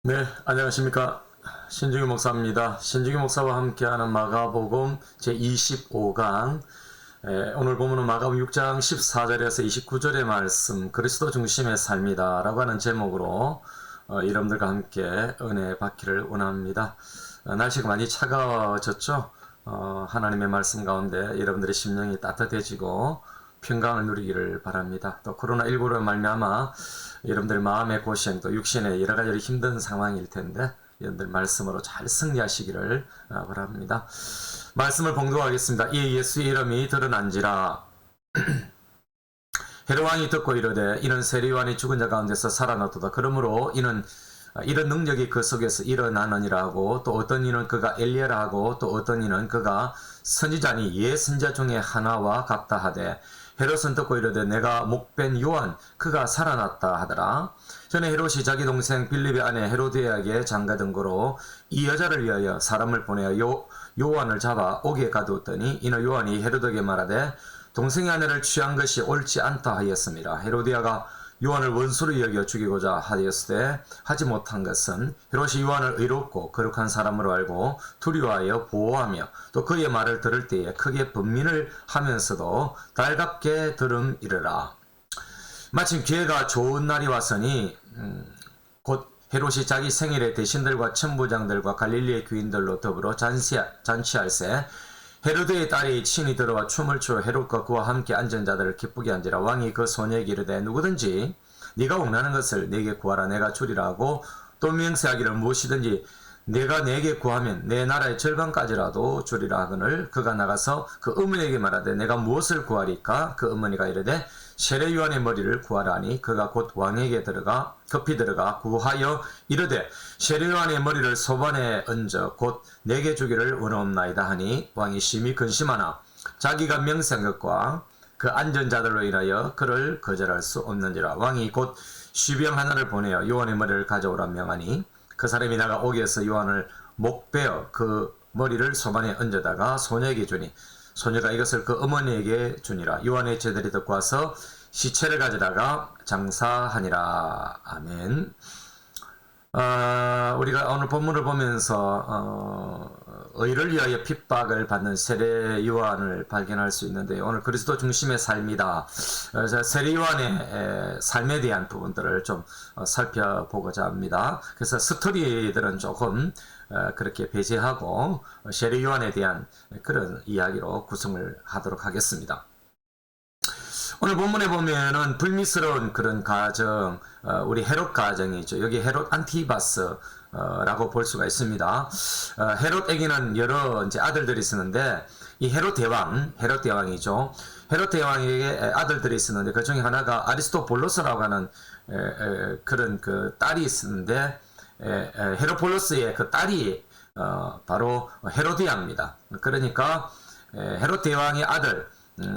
네, 안녕하십니까. 신중희 목사입니다. 신중희 목사와 함께하는 마가복음 제25강. 오늘 보면은 마가복음 6장 14절에서 29절의 말씀, 그리스도 중심의 삶이다 라고 하는 제목으로 여러분들과 함께 은혜 받기를 원합니다. 날씨가 많이 차가워졌죠. 하나님의 말씀 가운데 여러분들의 심령이 따뜻해지고 평강을 누리기를 바랍니다. 또 코로나19로 말미암아 여러분들 마음의 고생, 또 육신의 여러 가지 힘든 상황일 텐데 여러분들 말씀으로 잘 승리하시기를 바랍니다. 말씀을 봉독하겠습니다. 이에 예수의 이름이 드러난지라. 헤롯 왕이 듣고 이르되 이는 세례요한이 죽은 자 가운데서 살아났도다. 그러므로 이는 이런 능력이 그 속에서 일어나느니라 하고, 또 어떤 이는 그가 엘리야라 하고, 또 어떤 이는 그가 선지자니 예선자 중에 하나와 같다 하되, 헤롯은 듣고 이르되 내가 목벤 요한 그가 살아났다 하더라. 전에 헤롯이 자기 동생 빌립의 아내 헤로디아에게 장가든 거로 이 여자를 위하여 사람을 보내어 요한을 잡아 옥에 가두었더니, 이는 요한이 헤로드에게 말하되 동생의 아내를 취한 것이 옳지 않다 하였습니다. 헤로디아가 요한을 원수로 여겨 죽이고자 하였으되 하지 못한 것은 헤롯이 요한을 의롭고 거룩한 사람으로 알고 두려워하여 보호하며 또 그의 말을 들을 때에 크게 번민을 하면서도 달갑게 들음이르라. 마침 기회가 좋은 날이 왔으니 곧 헤롯이 자기 생일에 대신들과 천부장들과 갈릴리의 귀인들로 더불어 잔치할세 헤로드의 딸이 친히 들어와 춤을 추어 헤롯과 그와 함께 앉은 자들을 기쁘게 한지라. 왕이 그 소녀에게 이르되 누구든지 네가 원하는 것을 내게 구하라 내가 주리라 하고, 또 맹세하기를 무엇이든지 내가 내게 구하면 내 나라의 절반까지라도 주리라 하거늘, 그가 나가서 그 어머니에게 말하되 내가 무엇을 구하리까? 그 어머니가 이르되 세례 요한의 머리를 구하라 하니, 그가 곧 왕에게 급히 들어가 구하여 이르되 세례 요한의 머리를 소반에 얹어 곧 내게 주기를 원하옵나이다 하니, 왕이 심히 근심하나 자기가 명세한 것과 그 앉은 자들로 인하여 그를 거절할 수 없는지라. 왕이 곧 쉬병 하나를 보내어 요한의 머리를 가져오라 명하니, 그 사람이 나가 옥에서 요한을 목베어 그 머리를 소반에 얹어다가 소녀에게 주니, 소녀가 이것을 그 어머니에게 주니라. 요한의 제들이 듣고 와서 시체를 가져다가 장사하니라. 아멘. 우리가 오늘 본문을 보면서 의를 위하여 핍박을 받는 세례 요한을 발견할 수 있는데, 오늘 그리스도 중심의 삶이다. 세례 요한의 삶에 대한 부분들을 좀 살펴보고자 합니다. 그래서 스토리들은 조금 그렇게 배제하고 세례 요한에 대한 그런 이야기로 구성을 하도록 하겠습니다. 오늘 본문에 보면은 불미스러운 그런 가정, 우리 헤롯 가정이죠. 여기 헤롯 안티바스 라고 볼 수가 있습니다. 헤롯에게는 여러 이제 아들들이 있었는데, 이 헤롯 대왕이죠. 헤롯 대왕에게 아들들이 있었는데 그 중에 하나가 아리스토볼로스라고 하는 그런 그 딸이 있었는데, 헤로폴로스의 그 딸이 바로 헤로디아입니다. 그러니까 헤롯 대왕의 아들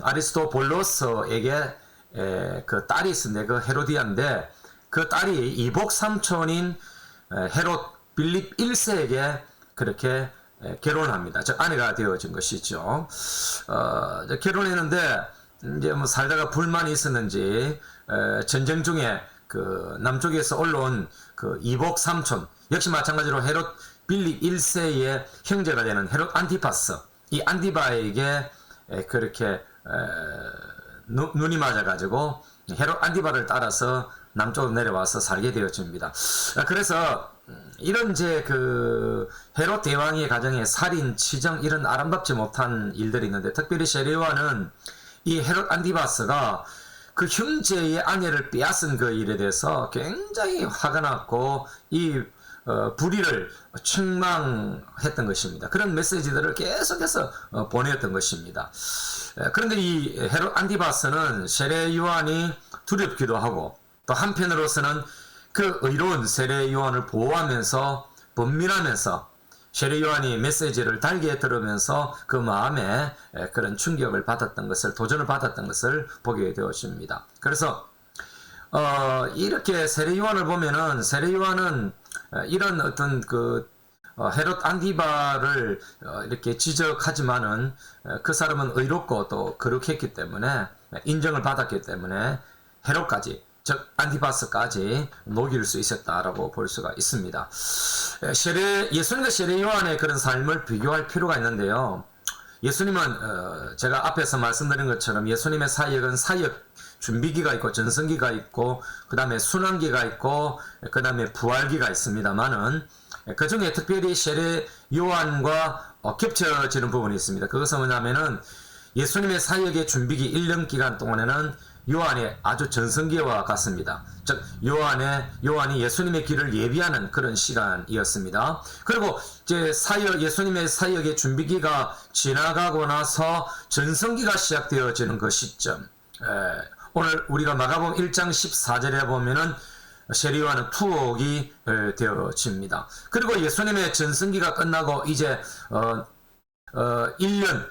아리스토볼로스에게 그 딸이 있었는데, 그 헤로디아인데 그 딸이 이복 삼촌인 헤롯 빌립 1세에게 그렇게 결혼합니다. 즉 아내가 되어진 것이죠. 결혼했는데 이제 뭐 살다가 불만이 있었는지 전쟁 중에 그 남쪽에서 올라온 그 이복 삼촌, 역시 마찬가지로 헤롯 빌립 1세의 형제가 되는 헤롯 안티파스, 이 안티바에게 그렇게 눈이 맞아가지고 헤롯 안티바를 따라서 남쪽으로 내려와서 살게 되어집니다. 그래서 이런 이제 그 헤롯 대왕의 가정에 살인, 치정 이런 아름답지 못한 일들이 있는데, 특별히 세례 요한은 이 헤롯 안티바스가 그 형제의 아내를 빼앗은 그 일에 대해서 굉장히 화가 났고 이 불의를 책망했던 것입니다. 그런 메시지들을 계속해서 보냈던 것입니다. 그런데 이 헤롯 안티바스는 세례 요한이 두렵기도 하고, 또 한편으로서는 그 의로운 세례 요한을 보호하면서 번민하면서 세례 요한이 메시지를 달게 들으면서 그 마음에 그런 충격을 받았던 것을, 도전을 받았던 것을 보게 되었습니다. 그래서 이렇게 세례 요한을 보면은 세례 요한은 이런 어떤 그 헤롯 안티바를 이렇게 지적하지만은 그 사람은 의롭고 또 거룩했기 때문에 인정을 받았기 때문에 헤롯까지 즉 안티바스까지 녹일 수 있었다라고 볼 수가 있습니다. 예수님과 세례 요한의 그런 삶을 비교할 필요가 있는데요. 예수님은 제가 앞에서 말씀드린 것처럼 예수님의 사역은 사역 준비기가 있고 전성기가 있고 그 다음에 순환기가 있고 그 다음에 부활기가 있습니다만은 그 중에 특별히 세례 요한과 겹쳐지는 부분이 있습니다. 그것은 뭐냐면은 예수님의 사역의 준비기 1년 기간 동안에는 요한의 아주 전성기와 같습니다. 즉 요한이 예수님의 길을 예비하는 그런 시간이었습니다. 그리고 이제 예수님의 사역의 준비기가 지나가고 나서 전성기가 시작되어지는 그 시점. 오늘 우리가 마가복음 1장 14절에 보면은 세례 요한은 투옥이 되어집니다. 그리고 예수님의 전성기가 끝나고 이제 1년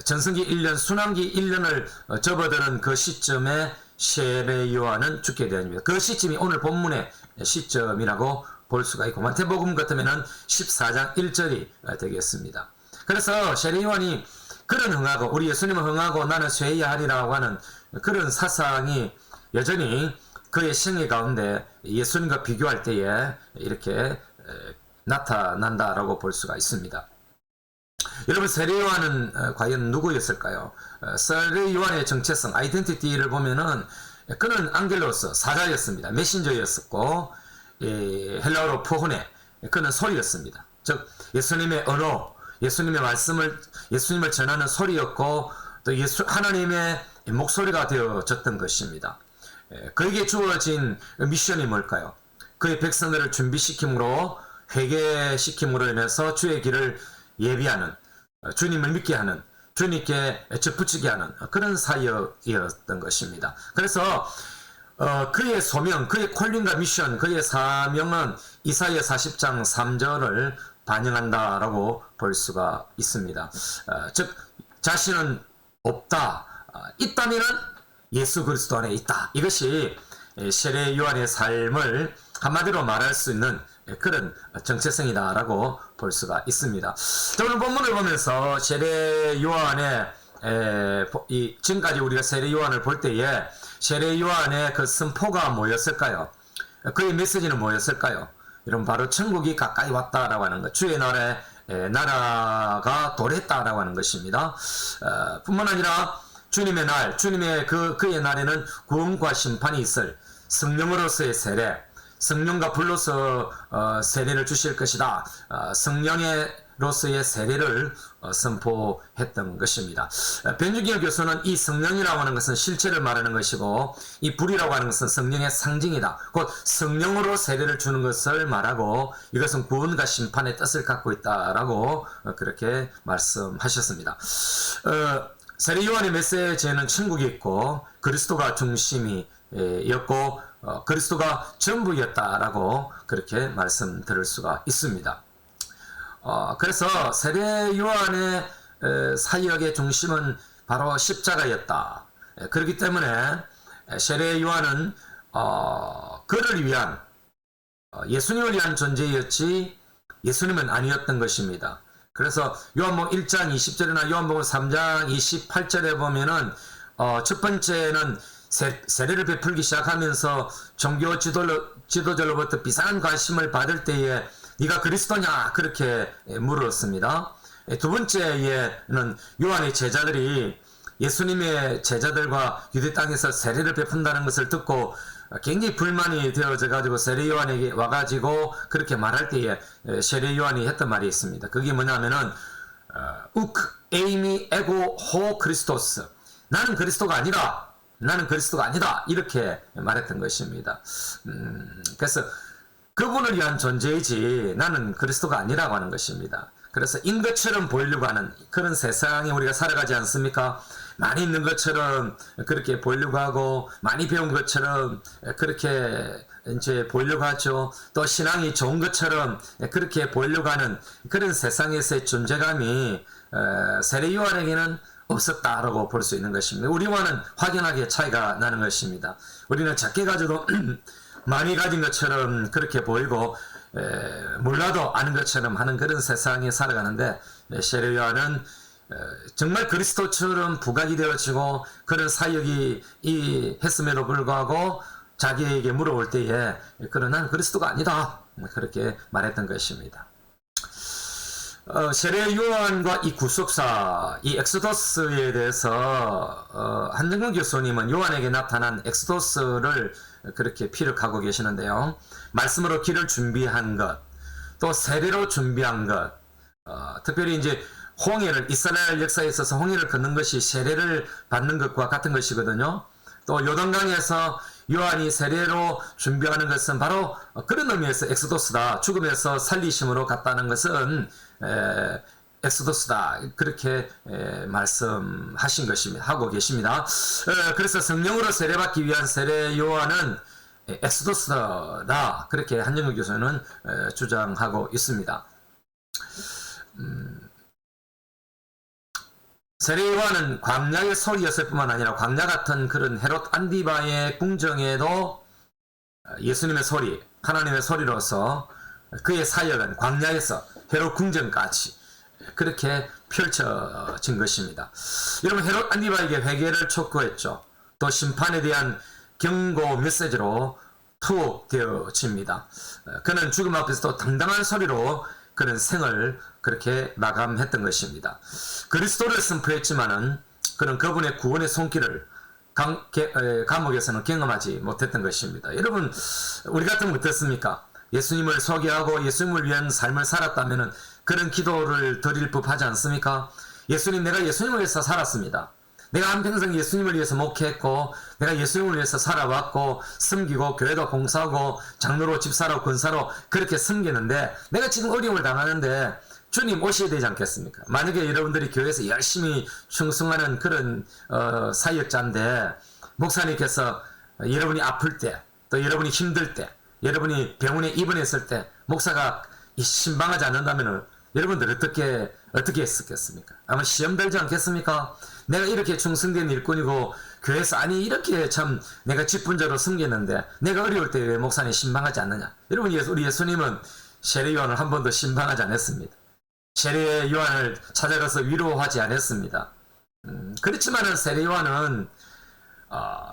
전성기 1년, 순환기 1년을 접어드는 그 시점에 세례 요한은 죽게 되어집니다. 그 시점이 오늘 본문의 시점이라고 볼 수가 있고 마태복음 같으면은 14장 1절이 되겠습니다. 그래서 세례 요한이 그런 흥하고 우리 예수님은 흥하고 나는 쇠해야 하리라고 하는 그런 사상이 여전히 그의 생애 가운데 예수님과 비교할 때에 이렇게 나타난다라고 볼 수가 있습니다. 여러분 세례 요한은 과연 누구였을까요? 세례 요한의 정체성, 아이덴티티를 보면은 그는 안겔로스, 사자였습니다. 메신저였었고 헬라어로 포호네, 그는 소리였습니다. 즉 예수님의 언어, 예수님의 예수님을 전하는 소리였고 또 하나님의 목소리가 되어졌던 것입니다. 그에게 주어진 미션이 뭘까요? 그의 백성들을 준비시킴으로 회개시킴으로 인해서 주의 길을 예비하는, 주님을 믿게 하는, 주님께 접붙이게 하는 그런 사역이었던 것입니다. 그래서 그의 소명, 그의 콜링과 미션, 그의 사명은 이사야 40장 3절을 반영한다라고 볼 수가 있습니다. 즉 자신은 없다, 있다면은 예수 그리스도 안에 있다. 이것이 세례 요한의 삶을 한마디로 말할 수 있는 그런 정체성이다라고 볼 수가 있습니다. 오늘 본문을 보면서 세례 요한의 지금까지 우리가 세례 요한을 볼 때에 세례 요한의 그 선포가 뭐였을까요? 그의 메시지는 뭐였을까요? 여러분 바로 천국이 가까이 왔다라고 하는 것, 주의 나라가 도래했다라고 하는 것입니다. 뿐만 아니라 주님의 날, 그의 날에는 구원과 심판이 있을 성령으로서의 세례, 성령과 불로서 세례를 주실 것이다. 성령으로서의 세례를 선포했던 것입니다. 변주기열 교수는 이 성령이라고 하는 것은 실체를 말하는 것이고 이 불이라고 하는 것은 성령의 상징이다. 곧 성령으로 세례를 주는 것을 말하고 이것은 구원과 심판의 뜻을 갖고 있다라고 그렇게 말씀하셨습니다. 세례 요한의 메시지에는 천국이 있고 그리스도가 중심이었고 그리스도가 전부였다라고 그렇게 말씀드릴 수가 있습니다. 그래서 세례 요한의 사역의 중심은 바로 십자가였다. 그렇기 때문에 세례 요한은 그를 위한 예수님을 위한 존재였지 예수님은 아니었던 것입니다. 그래서 요한복음 1장 20절이나 요한복음 3장 28절에 보면은 첫 번째는 세례를 베풀기 시작하면서 종교 지도자로부터 비상한 관심을 받을 때에 네가 그리스도냐 그렇게 물었습니다. 두 번째에는 요한의 제자들이 예수님의 제자들과 유대 땅에서 세례를 베푼다는 것을 듣고 굉장히 불만이 되어져 가지고 세례 요한에게 와가지고 그렇게 말할 때에 세례 요한이 했던 말이 있습니다. 그게 뭐냐면은 우크 에이미 에고 호 크리스토스, 나는 그리스도가 아니다, 나는 그리스도가 아니다 이렇게 말했던 것입니다. 그래서 그분을 위한 존재이지 나는 그리스도가 아니라고 하는 것입니다. 그래서 인 것처럼 보이려고 하는 그런 세상에 우리가 살아가지 않습니까? 많이 있는 것처럼 그렇게 보이려고 하고 많이 배운 것처럼 그렇게 이제 보이려고 하죠. 또 신앙이 좋은 것처럼 그렇게 보이려고 하는 그런 세상에서의 존재감이 세례 요한에게는 없었다라고 볼 수 있는 것입니다. 우리와는 확연하게 차이가 나는 것입니다. 우리는 작게 가져도 많이 가진 것처럼 그렇게 보이고 몰라도 아는 것처럼 하는 그런 세상에 살아가는데 세례 요한은 정말 그리스도처럼 부각이 되어지고 그런 사역이 했음에도 불구하고 자기에게 물어볼 때에 그는 난 그리스도가 아니다 그렇게 말했던 것입니다. 세례 요한과 이 구속사, 이 엑소더스에 대해서 한정근 교수님은 요한에게 나타난 엑소더스를 그렇게 피력하고 계시는데요. 말씀으로 길을 준비한 것, 또 세례로 준비한 것, 특별히 이제 홍해를 이스라엘 역사에 있어서 홍해를 걷는 것이 세례를 받는 것과 같은 것이거든요. 또 요단강에서 요한이 세례로 준비하는 것은 바로 그런 의미에서 엑소더스다. 죽음에서 살리심으로 갔다는 것은 엑소더스다. 그렇게 말씀하신 것입니다. 하고 계십니다. 그래서 성령으로 세례받기 위한 세례 요한은 엑소더스다. 그렇게 한정근 교수는 주장하고 있습니다. 세례 요한은 광야의 소리였을 뿐만 아니라 광야 같은 그런 헤롯 안디바의 궁정에도 예수님의 소리, 하나님의 소리로서 그의 사역은 광야에서 헤롯 궁정까지 그렇게 펼쳐진 것입니다. 여러분, 헤롯 안디바에게 회개를 촉구했죠. 또 심판에 대한 경고 메시지로 투옥되어집니다. 그는 죽음 앞에서도 당당한 소리로 그는 생을 그렇게 마감했던 것입니다. 그리스도를 선포했지만은 그는 그분의 구원의 손길을 감옥에서는 경험하지 못했던 것입니다. 여러분, 우리 같으면 어떻습니까? 예수님을 소개하고 예수님을 위한 삶을 살았다면은 그런 기도를 드릴 법하지 않습니까? 예수님, 내가 예수님을 위해서 살았습니다. 내가 한평생 예수님을 위해서 목회했고 내가 예수님을 위해서 살아왔고 섬기고 교회도 공사하고 장로로 집사로 권사로 그렇게 섬기는데 내가 지금 어려움을 당하는데 주님 오셔야 되지 않겠습니까? 만약에 여러분들이 교회에서 열심히 충성하는 그런 사역자인데 목사님께서 여러분이 아플 때 또 여러분이 힘들 때 여러분이 병원에 입원했을 때 목사가 신방하지 않는다면 여러분들 어떻게 했었겠습니까? 아마 시험 들지 않겠습니까? 내가 이렇게 충성된 일꾼이고 교회에서 아니 이렇게 참 내가 직분자로 섬겼는데 내가 어려울 때 왜 목사님 신방하지 않느냐? 여러분, 우리 예수님은 세례 요한을 한 번도 신방하지 않았습니다. 세례 요한을 찾아가서 위로하지 않았습니다. 그렇지만은 세례 요한은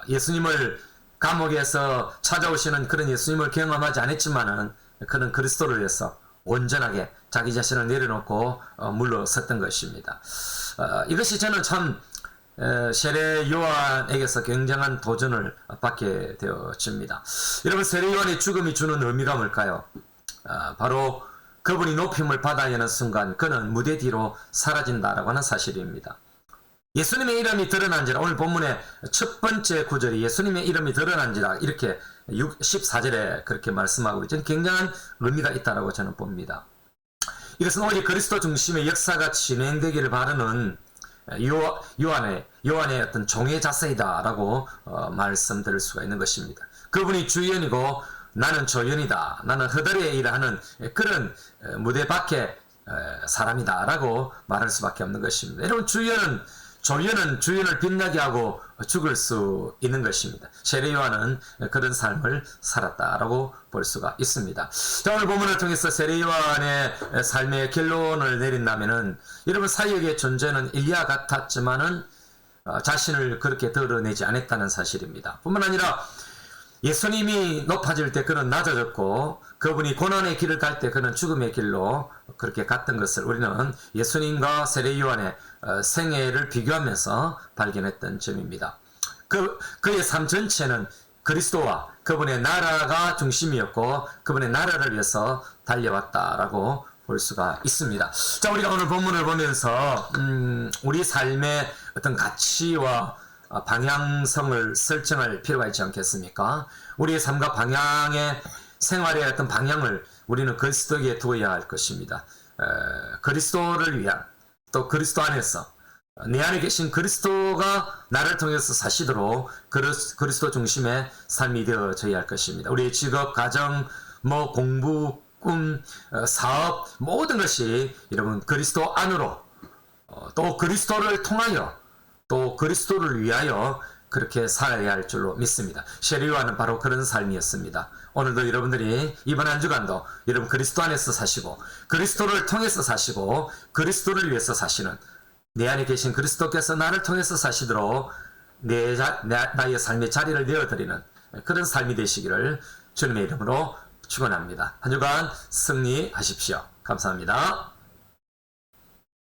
예수님을 감옥에서 찾아오시는 그런 예수님을 경험하지 않았지만은 그는 그리스도를 위해서 온전하게 자기 자신을 내려놓고 물러섰던 것입니다. 이것이 저는 참 세례 요한에게서 굉장한 도전을 받게 되어집니다. 여러분, 세례 요한의 죽음이 주는 의미가 뭘까요? 바로 그분이 높임을 받아야 하는 순간 그는 무대 뒤로 사라진다라고 하는 사실입니다. 예수님의 이름이 드러난지라, 오늘 본문의 첫 번째 구절이 예수님의 이름이 드러난지라 이렇게 14절에 그렇게 말씀하고 있죠. 굉장한 의미가 있다고 저는 봅니다. 이것은 오직 그리스도 중심의 역사가 진행되기를 바라는 요한의 어떤 종의 자세이다라고 말씀드릴 수가 있는 것입니다. 그분이 주연이고 나는 조연이다. 나는 허다리에 일하는 그런 무대 밖의 사람이다라고 말할 수밖에 없는 것입니다. 여러분, 조연은 주연을 빛나게 하고 죽을 수 있는 것입니다. 세례 요한은 그런 삶을 살았다라고 볼 수가 있습니다. 자, 오늘 본문을 통해서 세례 요한의 삶의 결론을 내린다면은 여러분, 사역의 존재는 엘리야 같았지만은 자신을 그렇게 드러내지 않았다는 사실입니다. 뿐만 아니라 예수님이 높아질 때 그는 낮아졌고 그분이 고난의 길을 갈 때 그는 죽음의 길로 그렇게 갔던 것을 우리는 예수님과 세례 요한의 생애를 비교하면서 발견했던 점입니다. 그의 삶 전체는 그리스도와 그분의 나라가 중심이었고 그분의 나라를 위해서 달려왔다라고 볼 수가 있습니다. 자, 우리가 오늘 본문을 보면서 우리 삶의 어떤 가치와 방향성을 설정할 필요가 있지 않겠습니까? 우리의 삶과 방향의 생활의 어떤 방향을 우리는 그리스도에게 두어야 할 것입니다. 그리스도를 위한, 또 그리스도 안에서 내 안에 계신 그리스도가 나를 통해서 사시도록 그리스도 중심의 삶이 되어져야 할 것입니다. 우리의 직업, 가정, 공부, 꿈, 사업, 모든 것이 여러분 그리스도 안으로 또 그리스도를 통하여 또 그리스도를 위하여 그렇게 살아야 할 줄로 믿습니다. 세례 요한은 바로 그런 삶이었습니다. 오늘도 여러분들이 이번 한 주간도 여러분 그리스도 안에서 사시고 그리스도를 통해서 사시고 그리스도를 위해서 사시는 내 안에 계신 그리스도께서 나를 통해서 사시도록 나의 삶의 자리를 내어드리는 그런 삶이 되시기를 주님의 이름으로 축원합니다. 한 주간 승리하십시오. 감사합니다.